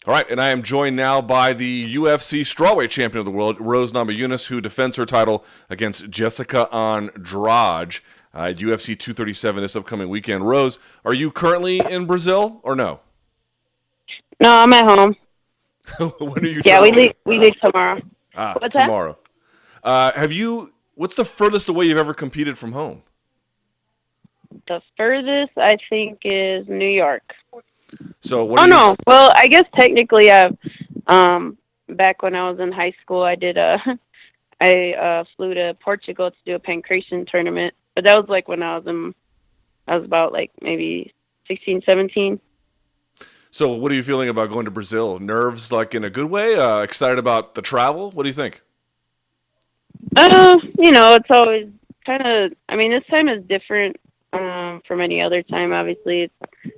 All right, and I am joined now by the UFC strawweight champion of the world, Rose Namajunas, who defends her title against Jessica Andrade at UFC 237 this upcoming weekend. Rose, are you currently in Brazil or no? No, I'm at home. When are you Yeah, traveling? we leave tomorrow. What's that? Tomorrow. Have you? What's the furthest away you've ever competed from home? The furthest I think is New York. So what Oh are you? no. Well, I guess technically I've back when I was in high school I did I flew to Portugal to do a pancration tournament. But that was like when I was about like maybe 16, 17. So what are you feeling about going to Brazil? Nerves, like in a good way? Excited about the travel? What do you think? It's always kind of. I mean, this time is different from any other time. Obviously,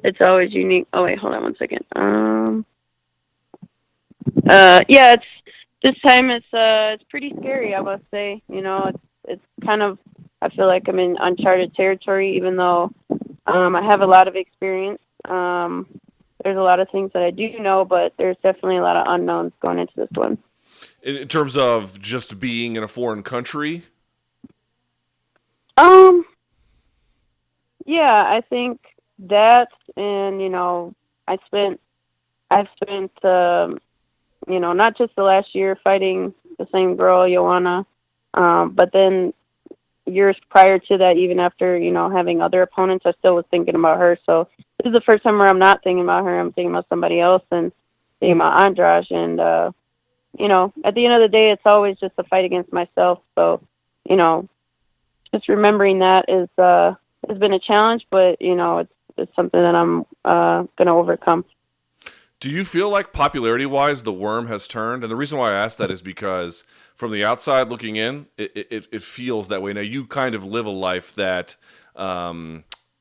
it's always unique. Oh wait, hold on one second. Yeah, it's this time. It's pretty scary. I must say. It's kind of. I feel like I'm in uncharted territory, even though I have a lot of experience. There's a lot of things that I do know, but there's definitely a lot of unknowns going into this one. In terms of just being in a foreign country? Um, yeah, I think that, and I've spent, not just the last year fighting the same girl, Joanna, but then years prior to that, even after having other opponents, I still was thinking about her. So this is the first time where I'm not thinking about her. I'm thinking about somebody else and thinking about Andrade. And at the end of the day, it's always just a fight against myself. So just remembering that has been a challenge, but it's something that I'm going to overcome. Do you feel like popularity-wise the worm has turned? And the reason why I ask that is because from the outside looking in, it feels that way. Now, you kind of live a life that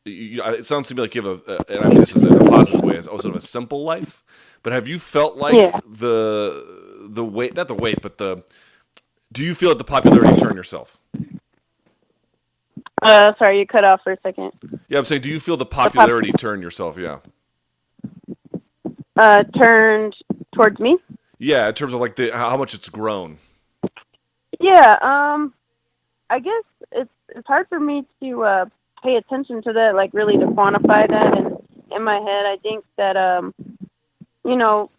it sounds to me like you have and I mean this is in a positive way, it's also a simple life. But have you felt like Yeah. the weight, not the weight, but do you feel that the popularity turned yourself? Sorry, you cut off for a second. Yeah, I'm saying, do you feel the The pop popularity turn yourself? Yeah. turned towards me. Yeah, in terms of like how much it's grown. Yeah. I guess it's hard for me to pay attention to that, like really to quantify that. And in my head, I think that you know,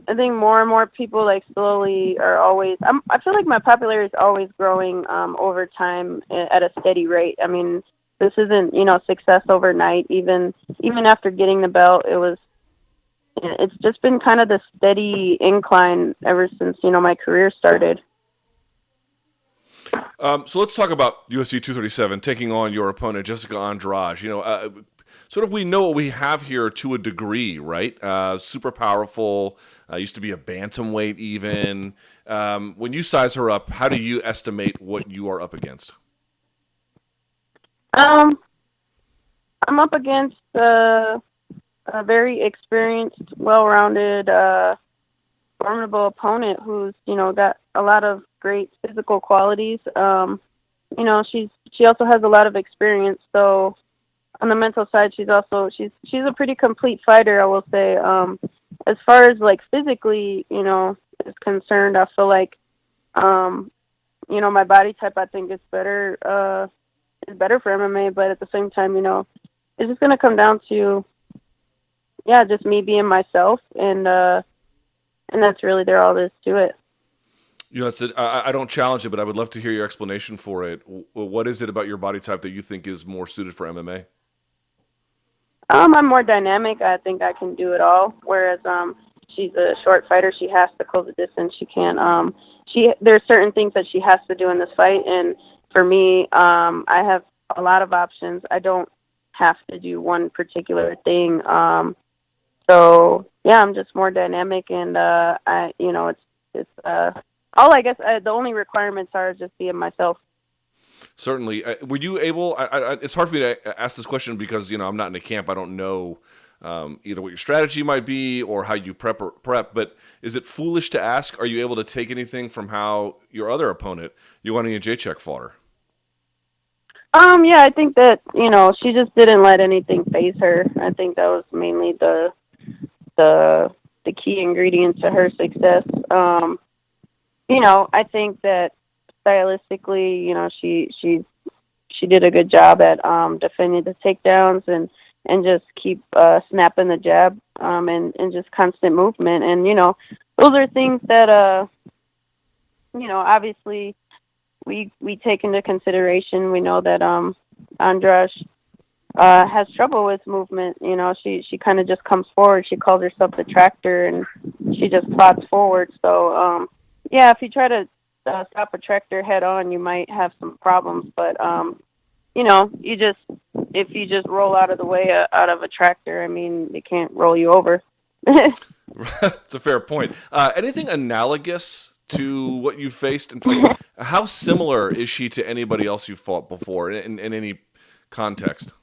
I think more and more people like slowly are always. I feel like my popularity is always growing over time at a steady rate. I mean, this isn't success overnight. Even after getting the belt, it's just been kind of the steady incline ever since my career started. So let's talk about UFC 237 taking on your opponent Jessica Andrade. Sort of we know what we have here to a degree, right? Super powerful. Used to be a bantamweight even. When you size her up, how do you estimate what you are up against? Um, I'm up against a very experienced, well-rounded, formidable opponent who's got a lot of great physical qualities. She also has a lot of experience. So on the mental side, she's a pretty complete fighter, I will say. As far as like physically, is concerned, I feel like my body type I think is better for MMA, but at the same time, it's just gonna come down to just me being myself, and that's really there all there is to it. I don't challenge it, but I would love to hear your explanation for it. What is it about your body type that you think is more suited for MMA? I'm more dynamic. I think I can do it all. Whereas she's a short fighter. She has to close the distance. She can't. There's certain things that she has to do in this fight, and for me, I have a lot of options. I don't have to do one particular thing. So yeah, I'm just more dynamic, and it's all I guess. The only requirements are just being myself. Certainly. Were you able? It's hard for me to ask this question because I'm not in a camp. I don't know either what your strategy might be or how you prep. But is it foolish to ask? Are you able to take anything from how your other opponent, Joanna Jacek, fought her? Yeah, I think that she just didn't let anything phase her. I think that was mainly the key ingredient to her success. I think that stylistically, she did a good job at defending the takedowns and just keep snapping the jab and just constant movement. And those are things that obviously we take into consideration. We know that Andrade has trouble with movement. She kind of just comes forward. She calls herself the tractor, and she just plods forward. So if you try to stop a tractor head on, you might have some problems. But if you just roll out of the way out of a tractor, I mean, they can't roll you over. That's a fair point. Anything analogous to what you faced? And like, how similar is she to anybody else you fought before in any context?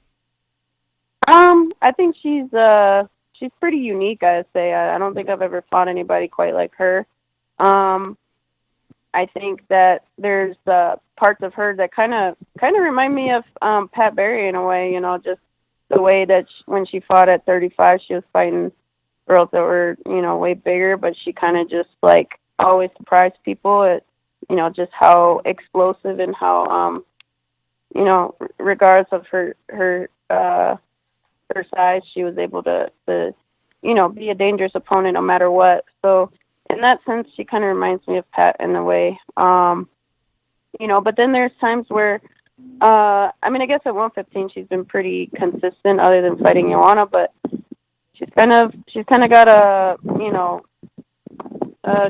I think she's pretty unique, I'd say. I don't think I've ever fought anybody quite like her. I think that there's parts of her that kind of remind me of Pat Barry in a way, just the way that when she fought at 35, she was fighting girls that were, way bigger, but she kind of just like always surprised people at, just how explosive and how, regardless of her size, she was able to be a dangerous opponent no matter what. So in that sense, she kind of reminds me of Pat in a way. But then there's times where, I guess at 115 she's been pretty consistent other than fighting Joanna, but she's kind of got a,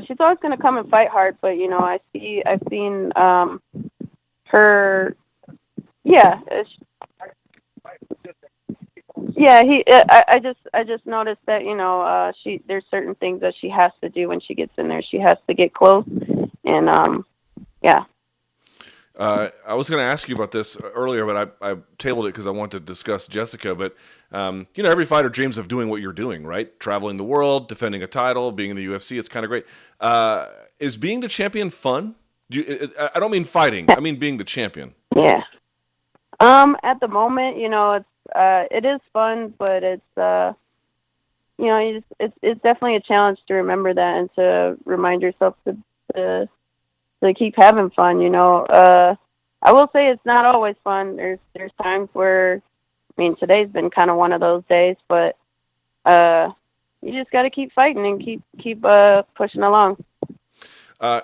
she's always going to come and fight hard, but, I've seen her, I just noticed that there's certain things that she has to do when she gets in there. She has to get close, and I was going to ask you about this earlier, but I tabled it because I wanted to discuss Jessica. But every fighter dreams of doing what you're doing, right? Traveling the world, defending a title, being in the UFC. It's kind of great. Is being the champion fun? I don't mean fighting. I mean being the champion. Yeah. At the moment, it is fun, but it's it's definitely a challenge to remember that and to remind yourself to keep having fun. I will say it's not always fun. There's times where, today's been kind of one of those days, but you just got to keep fighting and keep pushing along. I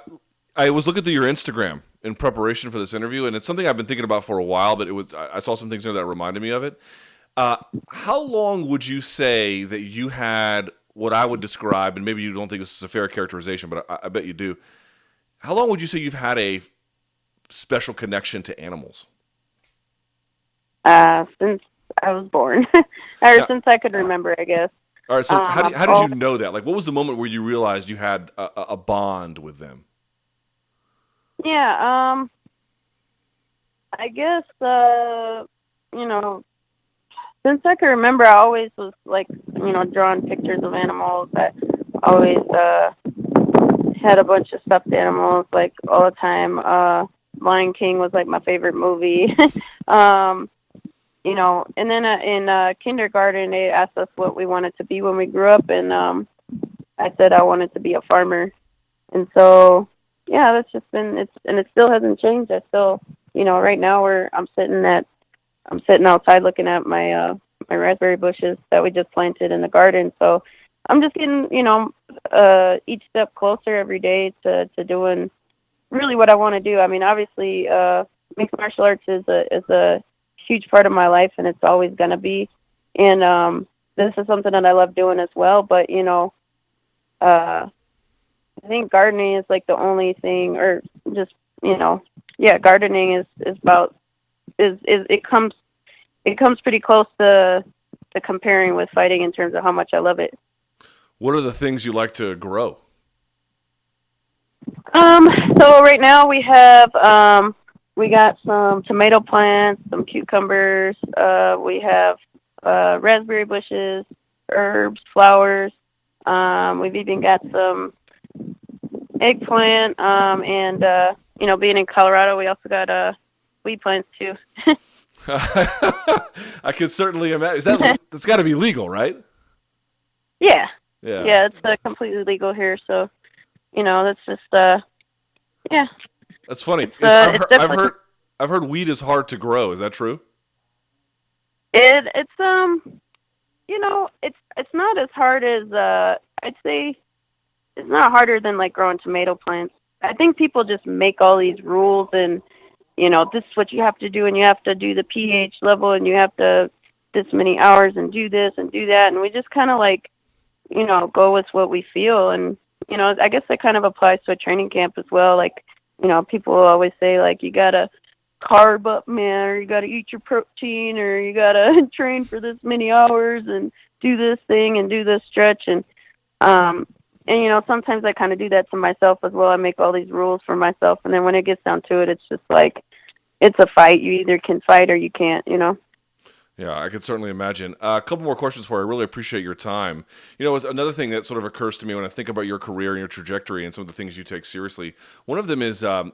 was looking through your Instagram in preparation for this interview, and it's something I've been thinking about for a while, but I saw some things there that reminded me of it. How long would you say that you had what I would describe, and maybe you don't think this is a fair characterization, but I bet you do. How long would you say you've had a special connection to animals? Since I was born, or since I could remember, I guess. All right, so how did you know that? Like, what was the moment where you realized you had a bond with them? Yeah, I guess, since I can remember, I always was, drawing pictures of animals. I always had a bunch of stuffed animals, all the time. Lion King was, my favorite movie. And then in kindergarten, they asked us what we wanted to be when we grew up, and I said I wanted to be a farmer. And so, yeah, that's just been, and it still hasn't changed. I still, right now I'm sitting outside looking at my raspberry bushes that we just planted in the garden. So I'm just getting, each step closer every day to doing really what I want to do. Obviously, mixed martial arts is a huge part of my life, and it's always going to be. And this is something that I love doing as well. But, I think gardening is the only thing, or just, gardening is it comes pretty close to comparing with fighting in terms of how much I love it. What are the things you like to grow? So right now we have we got some tomato plants, some cucumbers, we have raspberry bushes, herbs, flowers. We've even got some eggplant, and being in Colorado, we also got weed plants too. I could certainly imagine. That's got to be legal, right? Yeah, Yeah. Yeah, it's completely legal here, so that's just yeah, That's funny. it's definitely I've heard weed is hard to grow. Is that true? it's it's not as hard as I'd say it's not harder than like growing tomato plants. I think people just make all these rules and this is what you have to do and you have to do the pH level and you have to this many hours and do this and do that and we just kind of like go with what we feel and I guess that kind of applies to a training camp as well. Like people always say like you gotta carb up, man, or you gotta eat your protein, or you gotta train for this many hours and do this thing and do this stretch and sometimes I kind of do that to myself as well. I make all these rules for myself, and then when it gets down to it, it's just like it's a fight. You either can fight or you can't. Yeah, I could certainly imagine. A couple more questions for you. I really appreciate your time. It's another thing that sort of occurs to me when I think about your career and your trajectory and some of the things you take seriously. One of them is, and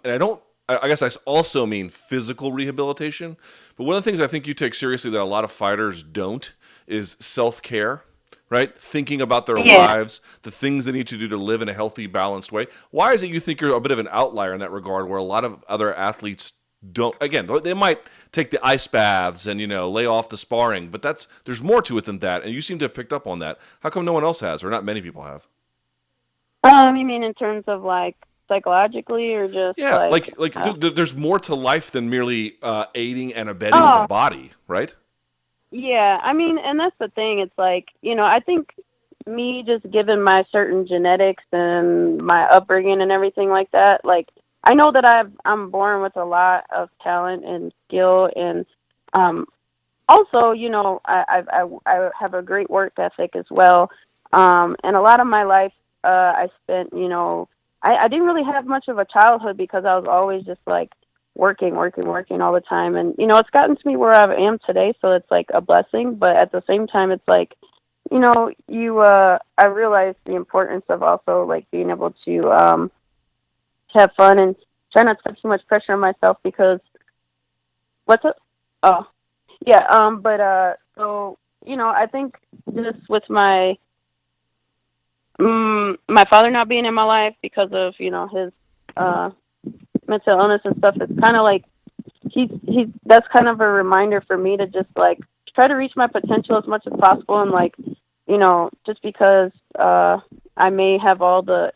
I guess I also mean physical rehabilitation, but one of the things I think you take seriously that a lot of fighters don't is self-care, right? Thinking about their lives, the things they need to do to live in a healthy, balanced way. Why is it you think you're a bit of an outlier in that regard where a lot of other athletes don't? Again, they might take the ice baths and lay off the sparring, but there's more to it than that, and you seem to have picked up on that. How come no one else has, or not many people have? You mean in terms of like psychologically, or just there's more to life than merely aiding and abetting the body, right? Yeah, I mean, and that's the thing. It's like I think me just given my certain genetics and my upbringing and everything like that, like I know that I'm born with a lot of talent and skill, and also, I have a great work ethic as well. And a lot of my life, I spent, I didn't really have much of a childhood because I was always just like working all the time. And, it's gotten to me where I am today. So it's like a blessing. But at the same time, it's like, I realized the importance of also like being able to have fun and try not to put too much pressure on myself because what's up? Oh, yeah. So, I think just with my father not being in my life because of, his mental illness and stuff, it's kind of like that's kind of a reminder for me to just like try to reach my potential as much as possible. And like, just because I may have all the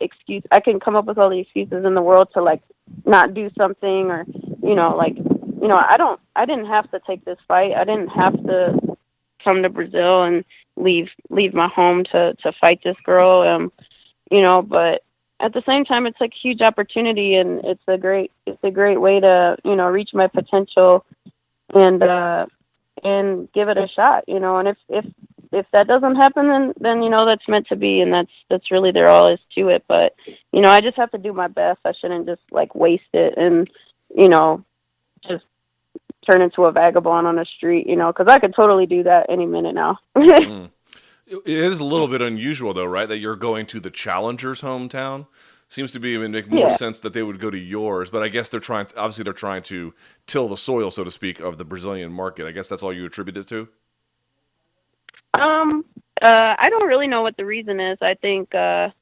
I can come up with all the excuses in the world to like not do something or, I didn't have to take this fight. I didn't have to come to Brazil and leave my home to fight this girl. But at the same time, it's like a huge opportunity and it's a great way to, reach my potential and give it a shot, and if that doesn't happen, then that's meant to be, and that's really there all is to it. But I just have to do my best. I shouldn't just like waste it and just turn into a vagabond on the street, because I could totally do that any minute now. It is a little bit unusual, though, right? That you're going to the challenger's hometown. Seems to be even make more sense that they would go to yours, but I guess they're trying to till the soil, so to speak, of the Brazilian market. I guess that's all you attribute it to. I don't really know what the reason is. I think, I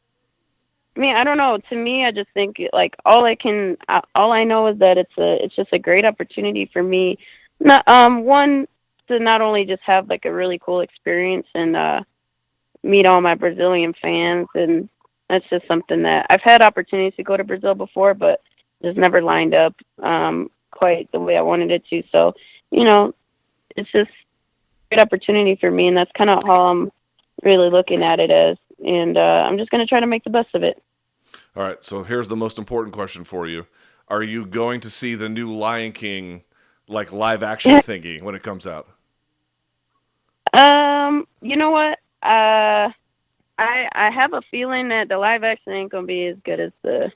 don't know. To me, I just think like all I know is that it's just a great opportunity for me. Not, one, to not only just have like a really cool experience and meet all my Brazilian fans, and that's just something that I've had opportunities to go to Brazil before, but just never lined up quite the way I wanted it to. So, it's just a good opportunity for me, and that's kind of how I'm really looking at it as. And I'm just going to try to make the best of it. All right, so here's the most important question for you. Are you going to see the new Lion King, like, live-action thingy when it comes out? You know what? I have a feeling that the live action ain't gonna be as good as the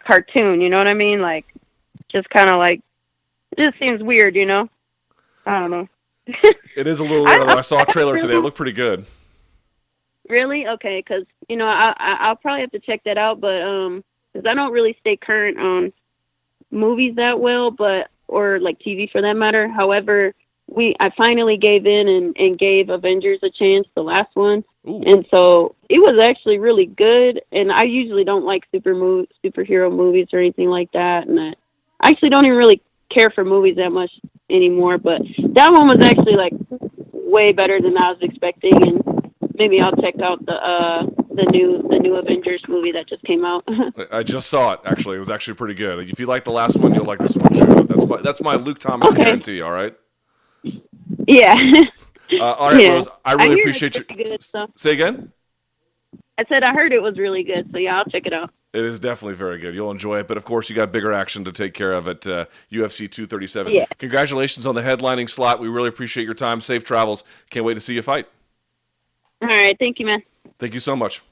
cartoon. You know what I mean? Like, just kind of like, it just seems weird. I don't know. It is a little weird. I saw a trailer today. It looked pretty good. Really? Okay, because I'll probably have to check that out. But because I don't really stay current on movies that well, or like TV for that matter. However, I finally gave in and gave Avengers a chance, the last one. Ooh. And so it was actually really good. And I usually don't like superhero movies or anything like that. And I actually don't even really care for movies that much anymore. But that one was actually like way better than I was expecting. And maybe I'll check out the new Avengers movie that just came out. I just saw it. Actually, it was actually pretty good. If you like the last one, you'll like this one too. That's my Luke Thomas Okay. guarantee. All right. Yeah. All right, Yeah. Rose. I really hear appreciate it's pretty good, so. Say again. I said I heard it was really good, so yeah, I'll check it out. It is definitely very good. You'll enjoy it, but of course, you got bigger action to take care of at UFC 237. Yeah. Congratulations on the headlining slot. We really appreciate your time. Safe travels. Can't wait to see you fight. All right, thank you, man. Thank you so much.